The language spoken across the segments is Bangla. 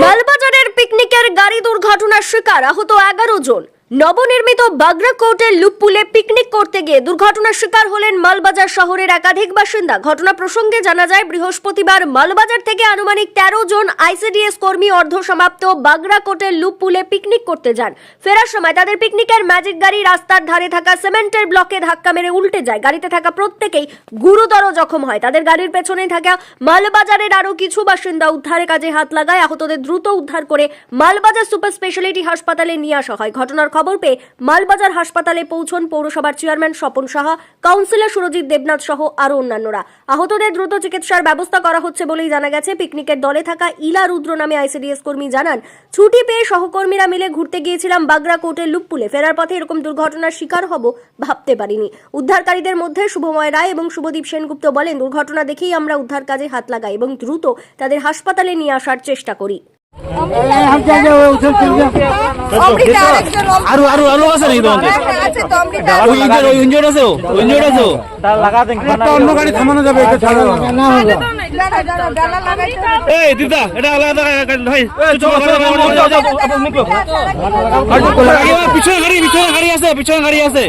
মালবাজারের পিকনিকের গাড়ি দুর্ঘটনার শিকার আহত 11 জন। নবনির্মিত বাগরা কোর্টের লুপপুলে পিকনিক করতে গিয়ে দুর্ঘটনার শিকার হলেন মালবাজার শহরের একাধিক বাসিন্দা। ঘটনা প্রসঙ্গে জানা যায়, বৃহস্পতিবার মালবাজার থেকে আনুমানিক 13 জন আইসিডিএস কর্মী অর্ধসমাপ্ত বাগরা কোর্টের লুপপুলে পিকনিক করতে যান। ফেরার সময় তাদের পিকনিকের ম্যাজিক গাড়ি রাস্তার ধারে থাকা সিমেন্টের ব্লকে ধাক্কা মেরে উল্টে যায়। গাড়িতে থাকা প্রত্যেকেই গুরুতর জখম হয়। তাদের গাড়ির পেছনেই থাকা মালবাজারের আরো কিছু বাসিন্দা উদ্ধারের কাজে হাত লাগায়। আহতদের দ্রুত উদ্ধার করে মালবাজার সুপার স্পেশালিটি হাসপাতালে নিয়ে আসা হয়। ঘটনার খবর পেয়ে মালবাজার হাসপাতালে পৌঁছন পৌরসভার চেয়ারম্যান স্বপন সাহা, কাউন্সিলর সুরজিৎ দেবনাথ সহ আরো অন্যান্যরা। আহতদের দ্রুত চিকিৎসার ব্যবস্থা করা হচ্ছে বলেই জানা গেছে। পিকনিকের দলে থাকা ইলা রুদ্র নামে আইসিডিএস কর্মী জানান, ছুটি পেয়ে সহকর্মীরা মিলে ঘুরতে গিয়েছিলাম বাগরা কোর্টের লুপপুলে। ফেরার পথে এরকম দুর্ঘটনার শিকার হব ভাবতে পারিনি। উদ্ধারকারীদের মধ্যে শুভময় রায় এবং শুভদীপ সেনগুপ্ত বলেন, দুর্ঘটনা দেখেই আমরা উদ্ধার কাজে হাত লাগাই এবং দ্রুত তাদের হাসপাতালে নিয়ে আসার চেষ্টা করি। অন্য গাড়ি থামানো যাবে, পিছনে গাড়ি আছে, পিছনে গাড়ি আছে।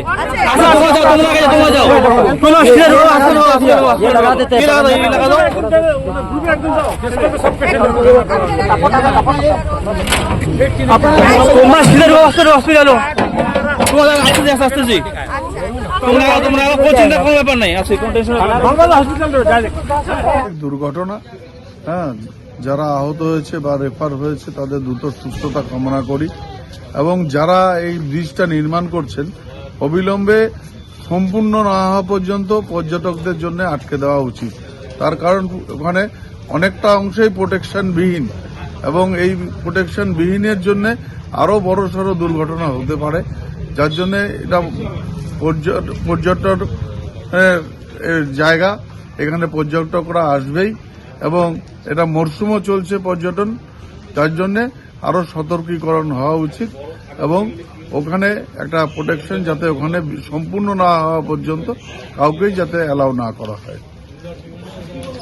দুর্ঘটনা, হ্যাঁ, যারা আহত হয়েছে বা রেফার হয়েছে তাদের দ্রুত সুস্থতা কামনা করি এবং যারা এই ব্রিজটা নির্মাণ করছেন অবিলম্বে সম্পূর্ণ না হওয়া পর্যন্ত পর্যটকদের জন্য আটকে দেওয়া উচিত। তার কারণ ওখানে অনেকটা অংশেই প্রোটেকশনবিহীন এবং এই প্রোটেকশনবিহীনের জন্য আরও বড়সড় দুর্ঘটনা হতে পারে, যার জন্য এটা পর্যটন জায়গা, এখানে পর্যটকরা আসবেই এবং এটা মরশুমও চলছে পর্যটন, যার জন্যে আরও সতর্কীকরণ হওয়া উচিত এবং ওখানে একটা প্রোটেকশন যাতে ওখানে সম্পূর্ণ না হওয়া পর্যন্ত কাউকেই যাতে অ্যালাউ না করা হয়।